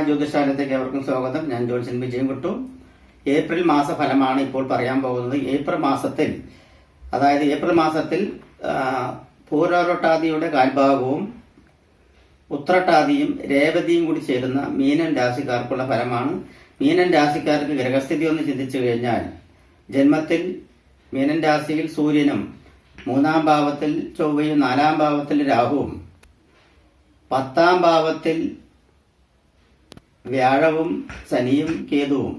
ജ്യോതിഷാലയത്തേക്ക് അവർക്കും സ്വാഗതം. ഞാൻ ജോത്സ്യൻ വിജയൻകുട്ടി. ഏപ്രിൽ മാസ ഫലമാണ് ഇപ്പോൾ പറയാൻ പോകുന്നത്. ഏപ്രിൽ മാസത്തിൽ പൂരോരട്ടാദിയുടെ കാൽഭാഗവും ഉത്രട്ടാദിയും രേവതിയും കൂടി ചേരുന്ന മീനൻ രാശിക്കാർക്കുള്ള ഫലമാണ്. മീനൻ രാശിക്കാർക്ക് ഗ്രഹസ്ഥിതി ഒന്ന് ചിന്തിച്ചു കഴിഞ്ഞാൽ, ജന്മത്തിൽ മീനൻ രാശിയിൽ സൂര്യനും 3-ാം ഭാവത്തിൽ ചൊവ്വയും 4-ാം ഭാവത്തിൽ രാഹുവും 10-ാം ഭാവത്തിൽ വ്യാഴവും ശനിയും കേതുവും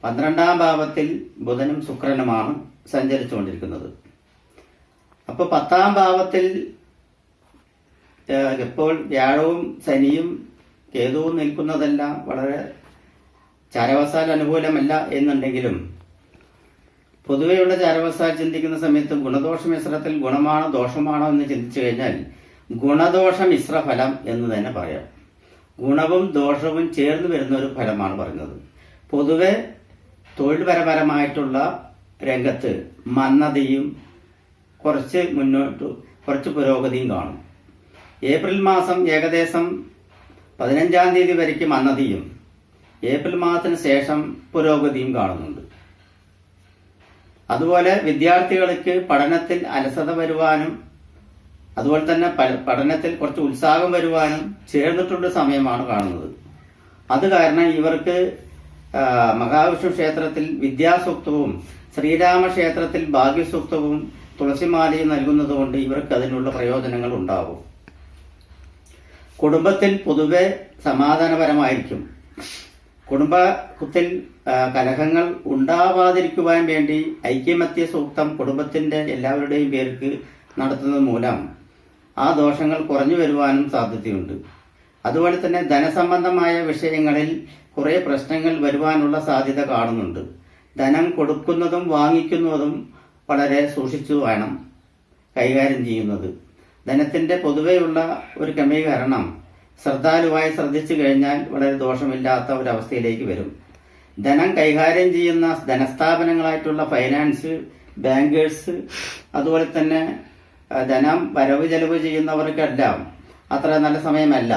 12-ാം ഭാവത്തിൽ ബുധനും ശുക്രനുമാണ് സഞ്ചരിച്ചുകൊണ്ടിരിക്കുന്നത്. അപ്പോൾ 10-ാം ഭാവത്തിൽ ഇപ്പോൾ വ്യാഴവും ശനിയും കേതുവും നിൽക്കുന്നതെല്ലാം വളരെ ചാരവശാൽ അനുകൂലമല്ല എന്നുണ്ടെങ്കിലും, പൊതുവെയുള്ള ചാരവശാൽ ചിന്തിക്കുന്ന സമയത്ത് ഗുണദോഷ മിശ്രത്തിൽ ഗുണമാണോ ദോഷമാണോ എന്ന് ചിന്തിച്ചു കഴിഞ്ഞാൽ ഗുണദോഷ മിശ്ര ഫലം എന്ന് തന്നെ പറയാം. ഗുണവും ദോഷവും ചേർന്ന് വരുന്ന ഒരു ഫലമാണ് പറയുന്നത്. പൊതുവെ തൊഴിൽപരമായിട്ടുള്ള രംഗത്ത് മന്ദതയും കുറച്ച് പുരോഗതിയും കാണും. ഏപ്രിൽ മാസം ഏകദേശം 15-ാം തീയതി വരയ്ക്ക് മന്ദതയും ഏപ്രിൽ മാസത്തിന് ശേഷം പുരോഗതിയും കാണുന്നുണ്ട്. അതുപോലെ വിദ്യാർത്ഥികൾക്ക് പഠനത്തിൽ അലസത വരുവാനും അതുപോലെ തന്നെ പഠനത്തിൽ കുറച്ച് ഉത്സാഹം വരുവാനും ചേർന്നിട്ടുള്ള സമയമാണ് കാണുന്നത്. അത് കാരണം ഇവർക്ക് മഹാവിഷ്ണു ക്ഷേത്രത്തിൽ വിദ്യാസൂക്തവും ശ്രീരാമക്ഷേത്രത്തിൽ ഭാഗ്യസൂക്തവും തുളസിമാലയും നൽകുന്നതുകൊണ്ട് ഇവർക്ക് അതിനുള്ള പ്രയോജനങ്ങൾ ഉണ്ടാവും. കുടുംബത്തിൽ പൊതുവെ സമാധാനപരമായിരിക്കും. കുടുംബത്തിൽ കലഹങ്ങൾ ഉണ്ടാവാതിരിക്കുവാൻ വേണ്ടി ഐക്യമത്യ സൂക്തം കുടുംബത്തിന്റെ എല്ലാവരുടെയും പേർക്ക് നടത്തുന്നത് മൂലം ആ ദോഷങ്ങൾ കുറഞ്ഞു വരുവാനും സാധ്യതയുണ്ട്. അതുപോലെ തന്നെ ധനസംബന്ധമായ വിഷയങ്ങളിൽ കുറെ പ്രശ്നങ്ങൾ വരുവാനുള്ള സാധ്യത കാണുന്നുണ്ട്. ധനം കൊടുക്കുന്നതും വാങ്ങിക്കുന്നതും വളരെ സൂക്ഷിച്ചു വേണം കൈകാര്യം ചെയ്യുന്നത്. ധനത്തിന്റെ പൊതുവെയുള്ള ഒരു ക്രമീകരണം ശ്രദ്ധാലുവായി ശ്രദ്ധിച്ചു കഴിഞ്ഞാൽ വളരെ ദോഷമില്ലാത്ത ഒരവസ്ഥയിലേക്ക് വരും. ധനം കൈകാര്യം ചെയ്യുന്ന ധനസ്ഥാപനങ്ങളായിട്ടുള്ള ഫൈനാൻസ്, ബാങ്കേഴ്സ്, അതുപോലെ തന്നെ ധനം വരവ് ചെലവ് ചെയ്യുന്നവർക്കെല്ലാം അത്ര നല്ല സമയമല്ല.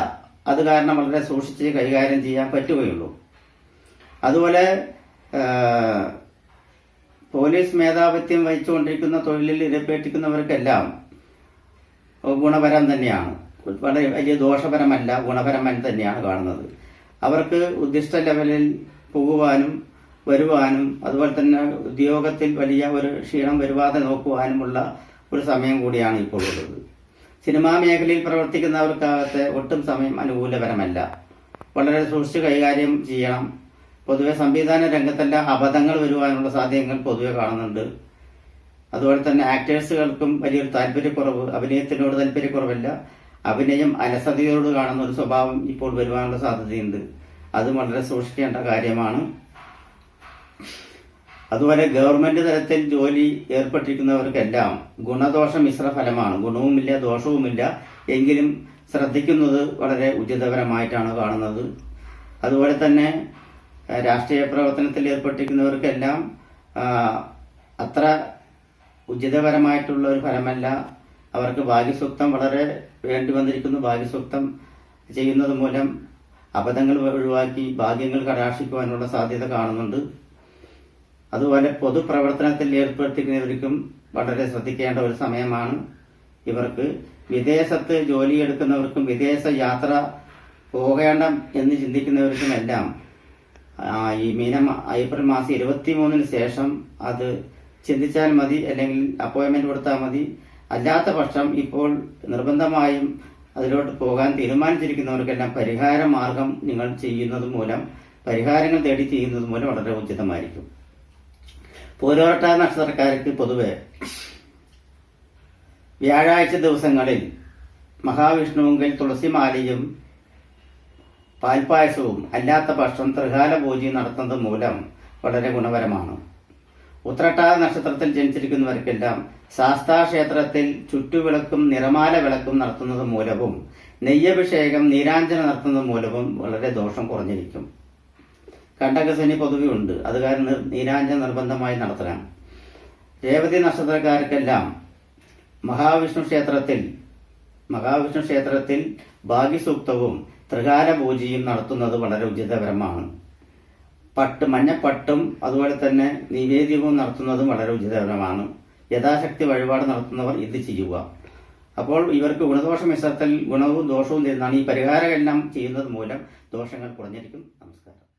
അത് കാരണം വളരെ സൂക്ഷിച്ച് കൈകാര്യം ചെയ്യാൻ പറ്റുകയുള്ളൂ. അതുപോലെ പോലീസ് മേധാവിത്വം വഹിച്ചുകൊണ്ടിരിക്കുന്ന തൊഴിലിൽ ഇരപ്പേറ്റിക്കുന്നവർക്കെല്ലാം ഗുണപരം തന്നെയാണ്. വളരെ വലിയ ദോഷപരമല്ല, ഗുണപരമായി തന്നെയാണ് കാണുന്നത്. അവർക്ക് ഉദ്ദിഷ്ട ലെവലിൽ പോകുവാനും വരുവാനും അതുപോലെ തന്നെ ഉദ്യോഗത്തിൽ വലിയ ഒരു ക്ഷീണം വരുവാതെ നോക്കുവാനുമുള്ള ഒരു സമയം കൂടിയാണ് ഇപ്പോൾ ഉള്ളത്. സിനിമാ മേഖലയിൽ പ്രവർത്തിക്കുന്നവർക്കാകത്തെ ഒട്ടും സമയം അനുകൂലപരമല്ല. വളരെ സൂക്ഷിച്ച് കൈകാര്യം ചെയ്യണം. പൊതുവെ സംവിധാന രംഗത്തെല്ലാം അബദ്ധങ്ങൾ വരുവാനുള്ള സാധ്യതകൾ പൊതുവെ കാണുന്നുണ്ട്. അതുപോലെ തന്നെ ആക്ടേഴ്സുകൾക്കും വലിയൊരു താല്പര്യക്കുറവ്, അഭിനയത്തിനോട് താല്പര്യക്കുറവല്ല, അഭിനയം അലസതയോട് കാണുന്ന ഒരു സ്വഭാവം ഇപ്പോൾ വരുവാനുള്ള സാധ്യതയുണ്ട്. അതും വളരെ സൂക്ഷിക്കേണ്ട കാര്യമാണ്. അതുപോലെ ഗവൺമെന്റ് തലത്തിൽ ജോലി ഏർപ്പെട്ടിരിക്കുന്നവർക്കെല്ലാം ഗുണദോഷ മിശ്ര ഫലമാണ്. ഗുണവുമില്ല ദോഷവുമില്ല, എങ്കിലും ശ്രദ്ധിക്കുന്നത് വളരെ ഉചിതപരമായിട്ടാണ് കാണുന്നത്. അതുപോലെ തന്നെ രാഷ്ട്രീയ പ്രവർത്തനത്തിൽ ഏർപ്പെട്ടിരിക്കുന്നവർക്കെല്ലാം അത്ര ഉചിതപരമായിട്ടുള്ള ഒരു ഫലമല്ല. അവർക്ക് ഭാഗ്യസൂക്തം വളരെ വേണ്ടി വന്നിരിക്കുന്നു. ഭാഗ്യസൂക്തം ചെയ്യുന്നത് മൂലം അബദ്ധങ്ങൾ ഒഴിവാക്കി ഭാഗ്യങ്ങൾ കടാക്ഷിക്കുവാനുള്ള സാധ്യത കാണുന്നുണ്ട്. അതുപോലെ പൊതുപ്രവർത്തനത്തിൽ ഏർപ്പെടുത്തിക്കുന്നവർക്കും വളരെ ശ്രദ്ധിക്കേണ്ട ഒരു സമയമാണ്. ഇവർക്ക് വിദേശത്ത് ജോലിയെടുക്കുന്നവർക്കും വിദേശ യാത്ര പോകേണ്ട എന്ന് ചിന്തിക്കുന്നവർക്കുമെല്ലാം ഈ ഏപ്രിൽ മാസം 23-ന് ശേഷം അത് ചിന്തിച്ചാൽ മതി, അല്ലെങ്കിൽ അപ്പോയിന്റ്മെന്റ് കൊടുത്താൽ മതി. അല്ലാത്ത പക്ഷം ഇപ്പോൾ നിർബന്ധമായും അതിലോട്ട് പോകാൻ തീരുമാനിച്ചിരിക്കുന്നവർക്കെല്ലാം പരിഹാര മാർഗം നിങ്ങൾ ചെയ്യുന്നത് മൂലം, പരിഹാരങ്ങൾ തേടി ചെയ്യുന്നത് മൂലം വളരെ ഉചിതമായിരിക്കും. പൂരോരട്ട നക്ഷത്രക്കാർക്ക് പൊതുവെ വ്യാഴാഴ്ച ദിവസങ്ങളിൽ മഹാവിഷ്ണുവിൽ തുളസിമാലയും പാൽപായസവും അല്ലാത്ത പക്ഷം ത്രികാല പൂജയും നടത്തുന്നത് മൂലം വളരെ ഗുണപരമാണ്. ഉത്രട്ടാതി നക്ഷത്രത്തിൽ ജനിച്ചിരിക്കുന്നവർക്കെല്ലാം ശാസ്താക്ഷേത്രത്തിൽ ചുറ്റുവിളക്കും നിറമാല വിളക്കും നടത്തുന്നത് മൂലവും നെയ്യഭിഷേകം നീരാഞ്ജന നടത്തുന്നത് മൂലവും വളരെ ദോഷം കുറഞ്ഞിരിക്കും. കണ്ടകശനി പൊതുവെ ഉണ്ട്, അത് കാരണം നീരാഞ്ജന നിർബന്ധമായി നടത്തണം. രേവതി നക്ഷത്രക്കാർക്കെല്ലാം മഹാവിഷ്ണു ക്ഷേത്രത്തിൽ മഹാവിഷ്ണു ക്ഷേത്രത്തിൽ ഭാഗ്യസൂക്തവും ത്രികാല പൂജയും നടത്തുന്നത് വളരെ ഉചിതപരമാണ്. മഞ്ഞപ്പട്ടും അതുപോലെ തന്നെ നിവേദ്യവും നടത്തുന്നതും വളരെ ഉചിതപരമാണ്. യഥാശക്തി വഴിപാട് നടത്തുന്നവർ ഇത് ചെയ്യുക. അപ്പോൾ ഇവർക്ക് ഗുണദോഷ മിശ്രത്തിൽ ഗുണവും ദോഷവും തരുന്നതാണ്. ഈ പരിഹാരമെല്ലാം ചെയ്യുന്നത് മൂലം ദോഷങ്ങൾ കുറഞ്ഞിരിക്കും. നമസ്കാരം.